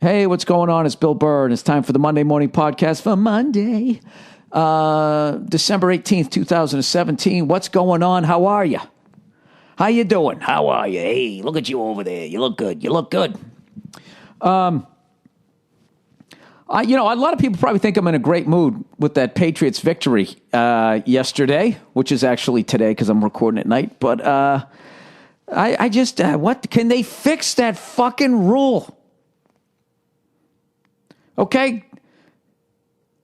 Hey, what's going on? It's Bill Burr, and it's time for the Monday Morning Podcast for Monday, December 18th, 2017. What's going on? How are you? How you doing? How are you? Hey, look at you over there. You look good. You look good. A lot of people probably think I'm in a great mood with that Patriots victory yesterday, which is actually today because I'm recording at night. But what can they fix that fucking rule? Okay?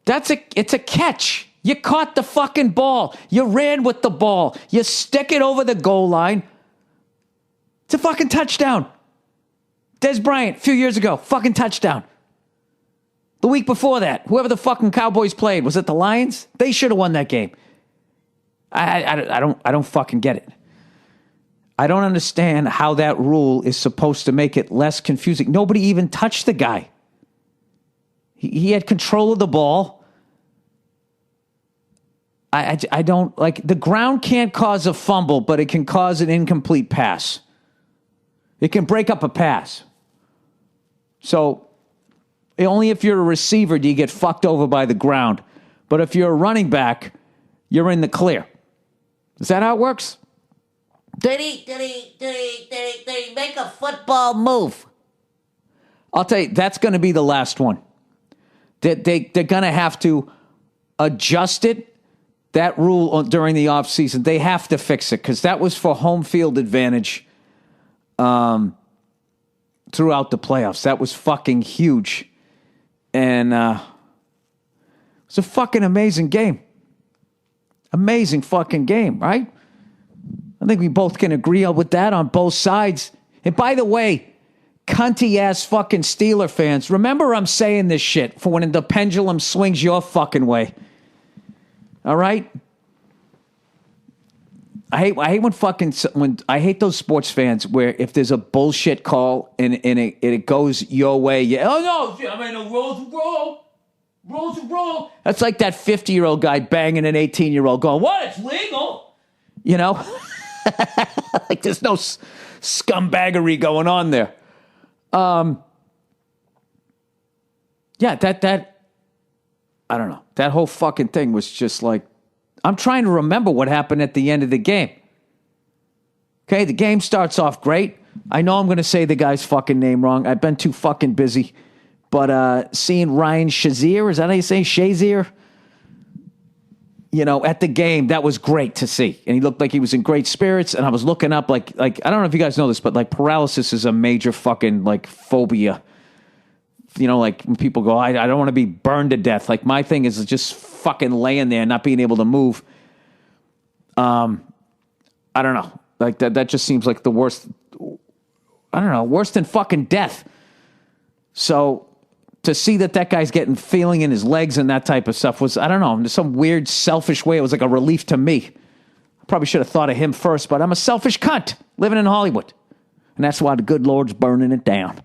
It's a catch. You caught the fucking ball. You ran with the ball. You stick it over the goal line. It's a fucking touchdown. Des Bryant, a few years ago, fucking touchdown. The week before that, whoever the fucking Cowboys played, was it the Lions? They should have won that game. I don't fucking get it. I don't understand how that rule is supposed to make it less confusing. Nobody even touched the guy. He had control of the ball. I don't, like, the ground can't cause a fumble, but it can cause an incomplete pass. It can break up a pass. So, only if you're a receiver do you get fucked over by the ground. But if you're a running back, you're in the clear. Is that how it works? Did he make a football move? I'll tell you, that's going to be the last one. They're going to have to adjust it, that rule during the offseason. They have to fix it because that was for home field advantage throughout the playoffs. That was fucking huge. And it's a fucking amazing game. Amazing fucking game, right? I think we both can agree with that on both sides. And by the way, cunty-ass fucking Steeler fans, remember I'm saying this shit for when the pendulum swings your fucking way. All right? I hate when I hate those sports fans where if there's a bullshit call and it goes your way, oh no, I mean the rules are wrong. Rules are wrong. That's like that 50-year-old guy banging an 18-year-old going, what? It's legal. You know? Like there's no scumbaggery going on there. That I don't know. That whole fucking thing was just like, I'm trying to remember what happened at the end of the game. Okay, the game starts off great. I know I'm going to say the guy's fucking name wrong. I've been too fucking busy. But seeing Ryan Shazier, is that how you say Shazier? At the game, that was great to see. And he looked like he was in great spirits. And I was looking up like I don't know if you guys know this, but like paralysis is a major fucking like phobia. Like when people go, I don't want to be burned to death. Like my thing is just fucking laying there and not being able to move. I don't know. Like that just seems like the worst. I don't know, worse than fucking death. So to see that guy's getting feeling in his legs and that type of stuff was, I don't know, in some weird selfish way, it was like a relief to me. I probably should have thought of him first, but I'm a selfish cunt living in Hollywood. And that's why the good Lord's burning it down.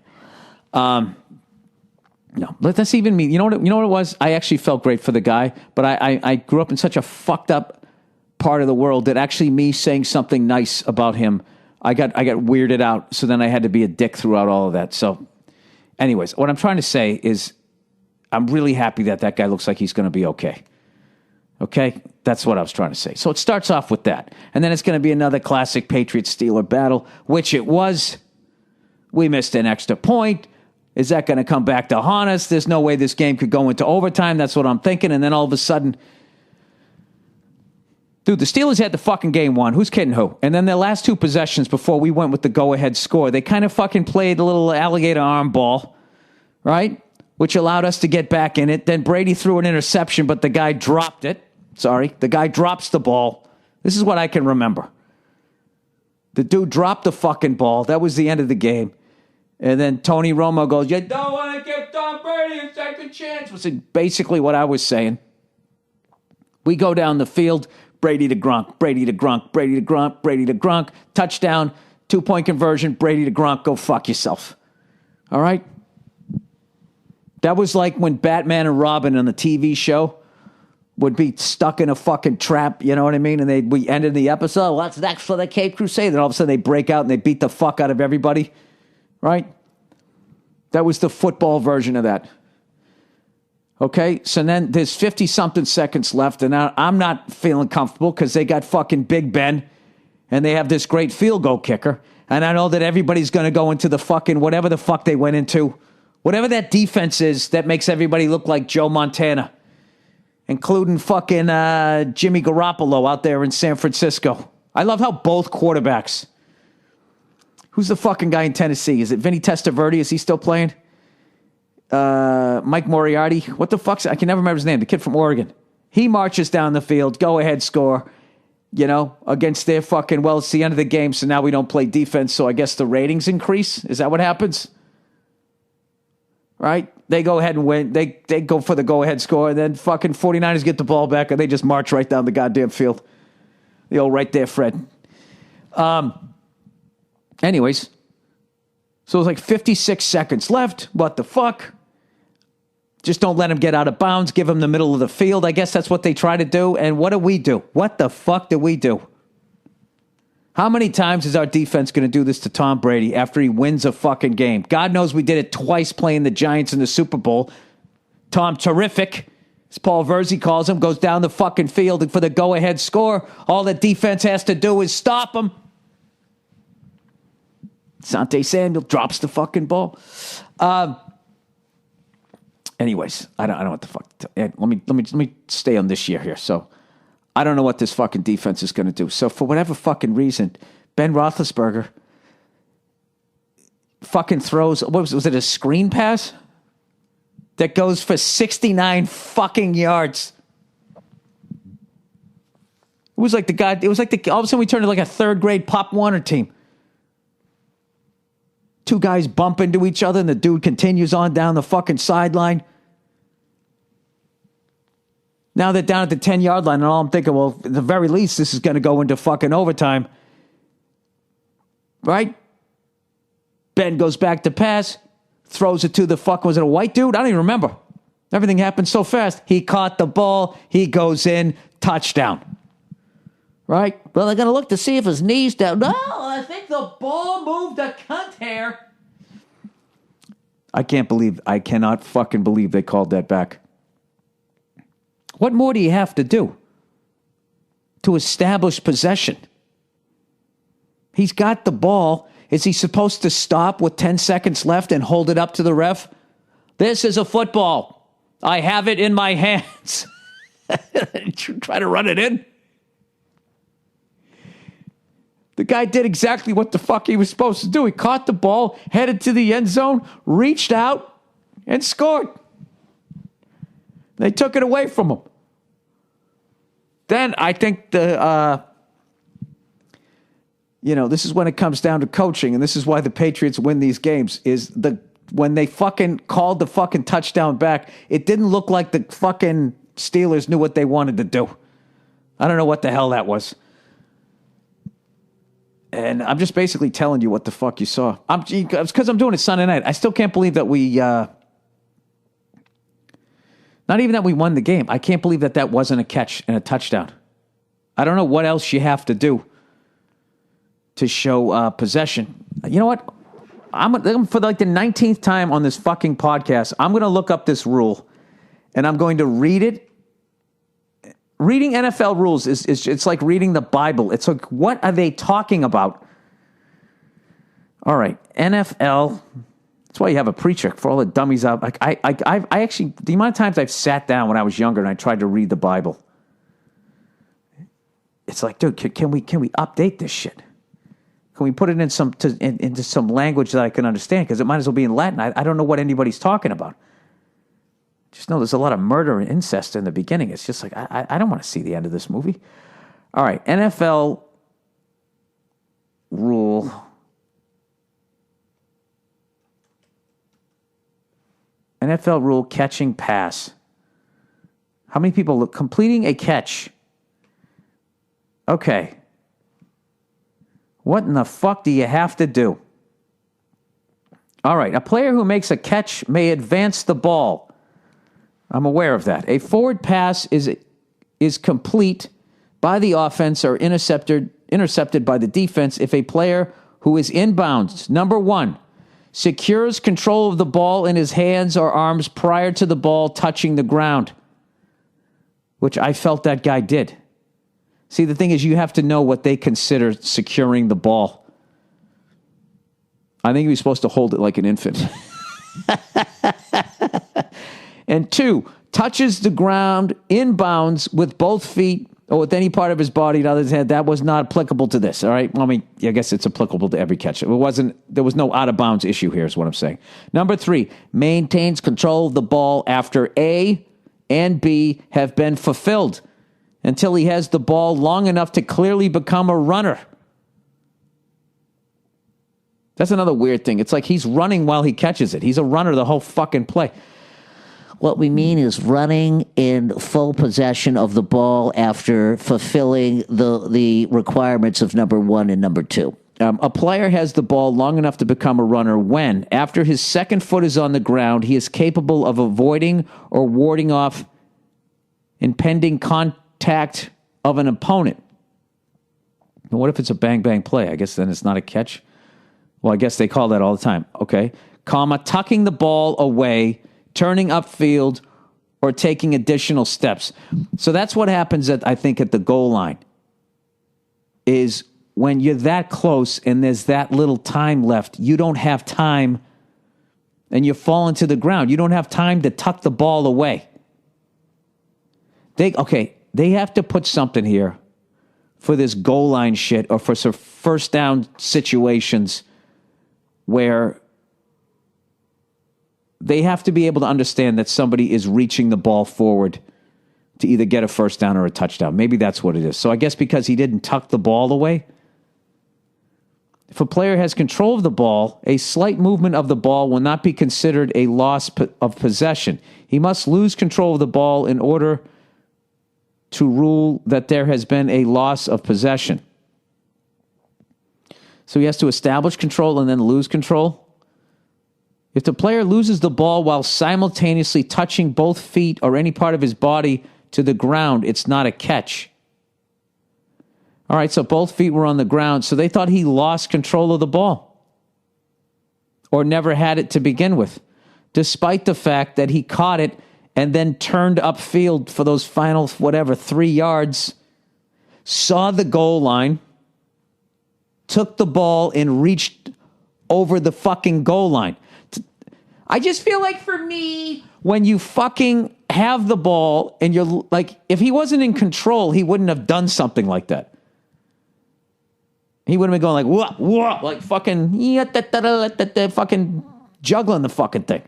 No, that's even me. You know what it was? I actually felt great for the guy, but I grew up in such a fucked up part of the world that actually me saying something nice about him, I got weirded out. So then I had to be a dick throughout all of that. So anyways, what I'm trying to say is I'm really happy that guy looks like he's going to be okay. Okay? That's what I was trying to say. So it starts off with that. And then it's going to be another classic Patriots-Steeler battle, which it was. We missed an extra point. Is that going to come back to haunt us? There's no way this game could go into overtime. That's what I'm thinking. And then all of a sudden, dude, the Steelers had the fucking game won. Who's kidding who? And then their last two possessions before we went with the go-ahead score, they kind of fucking played a little alligator arm ball, right? Which allowed us to get back in it. Then Brady threw an interception, but the guy dropped it. Sorry, the guy drops the ball. This is what I can remember. The dude dropped the fucking ball. That was the end of the game. And then Tony Romo goes, you don't want to give Tom Brady a second chance. Was basically what I was saying. We go down the field, Brady to Gronk, Brady to Gronk, Brady to Gronk, Brady to Gronk, touchdown, 2-point conversion, Brady to Gronk, go fuck yourself. All right? That was like when Batman and Robin on the TV show would be stuck in a fucking trap, you know what I mean? And we ended the episode, what's next for the Cape Crusade? And all of a sudden they break out and they beat the fuck out of everybody, right? That was the football version of that. Okay, so then there's 50-something seconds left, and now I'm not feeling comfortable because they got fucking Big Ben, and they have this great field goal kicker, and I know that everybody's going to go into the fucking whatever the fuck they went into, whatever that defense is that makes everybody look like Joe Montana, including fucking Jimmy Garoppolo out there in San Francisco. I love how both quarterbacks. Who's the fucking guy in Tennessee? Is it Vinny Testaverde? Is he still playing? Mike Moriarty. What the fuck's... I can never remember his name. The kid from Oregon. He marches down the field. Go ahead, score. You know, against their fucking... Well, it's the end of the game, so now we don't play defense, so I guess the ratings increase? Is that what happens? Right? They go ahead and win. They go for the go-ahead score, and then fucking 49ers get the ball back, and they just march right down the goddamn field. The old right there, Fred. Anyways, so it was like 56 seconds left. What the fuck? Just don't let him get out of bounds. Give him the middle of the field. I guess that's what they try to do. And what do we do? What the fuck do we do? How many times is our defense going to do this to Tom Brady after he wins a fucking game? God knows we did it twice playing the Giants in the Super Bowl. Tom Terrific, as Paul Verzi calls him, goes down the fucking field for the go-ahead score. All the defense has to do is stop him. Sante Samuel drops the fucking ball. Anyways, I don't know what the fuck. Let me stay on this year here. So I don't know what this fucking defense is going to do. So for whatever fucking reason, Ben Roethlisberger fucking throws. What was it? A screen pass that goes for 69 fucking yards. It was like the guy. It was like all of a sudden we turned to like a third grade Pop Warner team. Two guys bump into each other, and the dude continues on down the fucking sideline. Now they're down at the 10-yard line, and all I'm thinking, well, at the very least, this is going to go into fucking overtime. Right? Ben goes back to pass, throws it to the fuck, was it a white dude? I don't even remember. Everything happened so fast. He caught the ball. He goes in. Touchdown. Right? Well, they're going to look to see if his knee's down. No, I think the ball moved a cunt hair. I cannot fucking believe they called that back. What more do you have to do to establish possession? He's got the ball. Is he supposed to stop with 10 seconds left and hold it up to the ref? This is a football. I have it in my hands. Try to run it in. The guy did exactly what the fuck he was supposed to do. He caught the ball, headed to the end zone, reached out, and scored. They took it away from him. Then I think this is when it comes down to coaching, and this is why the Patriots win these games, is when they fucking called the fucking touchdown back, it didn't look like the fucking Steelers knew what they wanted to do. I don't know what the hell that was. And I'm just basically telling you what the fuck you saw. It's because I'm doing it Sunday night. I still can't believe that we... not even that we won the game. I can't believe that wasn't a catch and a touchdown. I don't know what else you have to do to show possession. You know what? For like the 19th time on this fucking podcast, I'm going to look up this rule, and I'm going to read it. Reading NFL rules is it's like reading the Bible. It's like, what are they talking about? All right, NFL. That's why you have a preacher, for all the dummies out. Like I actually, the amount of times I've sat down when I was younger and I tried to read the Bible. It's like, dude, can we update this shit? Can we put it into some language that I can understand? Because it might as well be in Latin. I don't know what anybody's talking about. Just know there's a lot of murder and incest in the beginning. It's just like, I don't want to see the end of this movie. All right, NFL rule. NFL rule, catching pass. How many people completing a catch? Okay. What in the fuck do you have to do? All right, a player who makes a catch may advance the ball. I'm aware of that. A forward pass is complete by the offense or intercepted by the defense if a player who is inbounds, number one, secures control of the ball in his hands or arms prior to the ball touching the ground, which I felt that guy did. See, the thing is, you have to know what they consider securing the ball. I think he was supposed to hold it like an infant. And 2, touches the ground inbounds with both feet or with any part of his body other than his head. That was not applicable to this, all right? I mean, I guess it's applicable to every catch. There was no out-of-bounds issue here is what I'm saying. Number 3, maintains control of the ball after A and B have been fulfilled until he has the ball long enough to clearly become a runner. That's another weird thing. It's like he's running while he catches it. He's a runner the whole fucking play. What we mean is running in full possession of the ball after fulfilling the requirements of number 1 and number 2. A player has the ball long enough to become a runner when, after his second foot is on the ground, he is capable of avoiding or warding off impending contact of an opponent. And what if it's a bang-bang play? I guess then it's not a catch. Well, I guess they call that all the time. Okay. Tucking the ball away, turning upfield, or taking additional steps. So that's what happens I think at the goal line is when you're that close and there's that little time left, you don't have time and you're falling to the ground. You don't have time to tuck the ball away. They have to put something here for this goal line shit or for some first down situations where they have to be able to understand that somebody is reaching the ball forward to either get a first down or a touchdown. Maybe that's what it is. So I guess because he didn't tuck the ball away, if a player has control of the ball, a slight movement of the ball will not be considered a loss of possession. He must lose control of the ball in order to rule that there has been a loss of possession. So he has to establish control and then lose control. If the player loses the ball while simultaneously touching both feet or any part of his body to the ground, it's not a catch. All right, so both feet were on the ground, so they thought he lost control of the ball or never had it to begin with, despite the fact that he caught it and then turned upfield for those final, 3 yards, saw the goal line, took the ball and reached over the fucking goal line. I just feel like for me, when you fucking have the ball and you're like, if he wasn't in control, he wouldn't have done something like that. He would have been going like, whoa, like fucking, fucking juggling the fucking thing.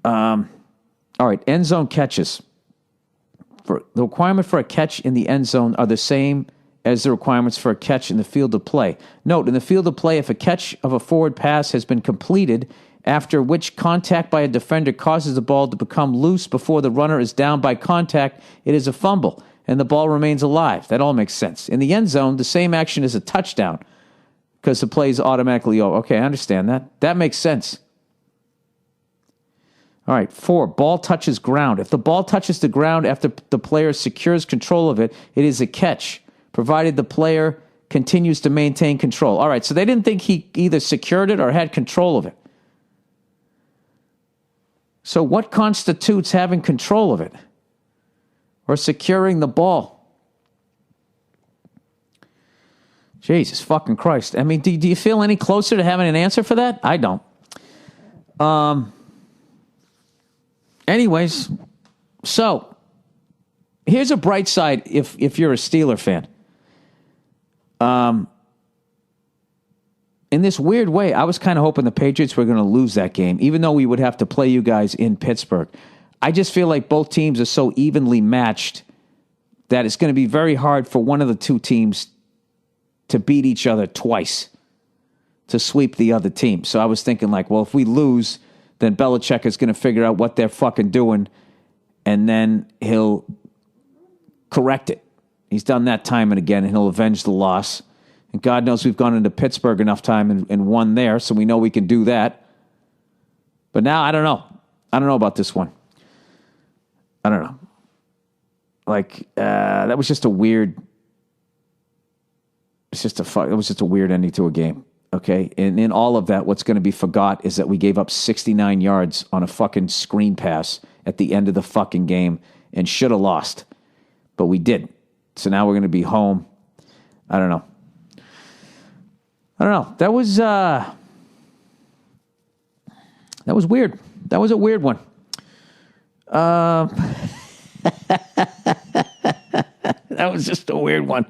All right, end zone catches. The requirement for a catch in the end zone are the same as the requirements for a catch in the field of play. Note, in the field of play, if a catch of a forward pass has been completed, after which contact by a defender causes the ball to become loose before the runner is down by contact, it is a fumble, and the ball remains alive. That all makes sense. In the end zone, the same action is a touchdown, because the play is automatically over. Okay, I understand that. That makes sense. All right, 4, ball touches ground. If the ball touches the ground after the player secures control of it, it is a catch, provided the player continues to maintain control. All right, so they didn't think he either secured it or had control of it. So what constitutes having control of it or securing the ball? Jesus fucking Christ. I mean, do you feel any closer to having an answer for that? I don't. Anyways, so here's a bright side if you're a Steeler fan. In this weird way, I was kind of hoping the Patriots were going to lose that game, even though we would have to play you guys in Pittsburgh. I just feel like both teams are so evenly matched that it's going to be very hard for one of the two teams to beat each other twice, to sweep the other team. So I was thinking like, well, if we lose, then Belichick is going to figure out what they're fucking doing, and then he'll correct it. He's done that time and again, and he'll avenge the loss. And God knows we've gone into Pittsburgh enough time and won there, so we know we can do that. But now, I don't know. I don't know about this one. I don't know. Like, that was just a weird... It was just a weird ending to a game. Okay, and in all of that, what's going to be forgot is that we gave up 69 yards on a fucking screen pass at the end of the fucking game and should have lost, but we didn't. So now we're going to be home. I don't know. That was weird. That was a weird one. That was just a weird one.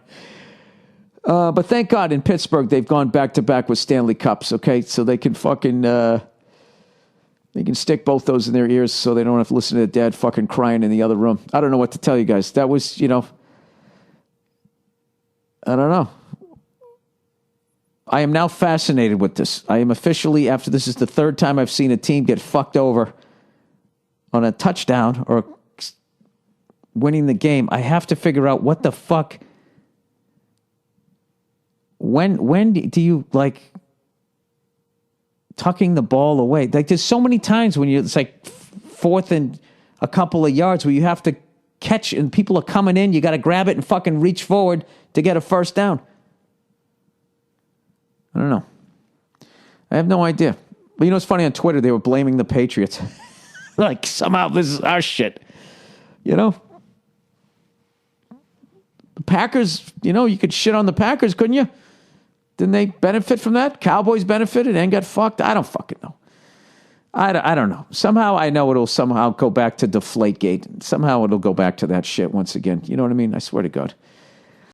But thank God in Pittsburgh, they've gone back-to-back with Stanley Cups, okay? So they can fucking, they can stick both those in their ears so they don't have to listen to their dad fucking crying in the other room. I don't know what to tell you guys. That was, I don't know. I am now fascinated with this. I am officially, after this is the third time I've seen a team get fucked over on a touchdown or winning the game, I have to figure out what the fuck... When do you, like, tucking the ball away? Like, there's so many times when it's like fourth and a couple of yards where you have to catch and people are coming in, you got to grab it and fucking reach forward to get a first down. I don't know. I have no idea. But it's funny, on Twitter, they were blaming the Patriots. Like, somehow this is our shit. The Packers, you could shit on the Packers, couldn't you? Didn't they benefit from that? Cowboys benefited and got fucked? I don't fucking know. I don't know. Somehow I know it'll somehow go back to Deflategate. Somehow it'll go back to that shit once again. You know what I mean? I swear to God.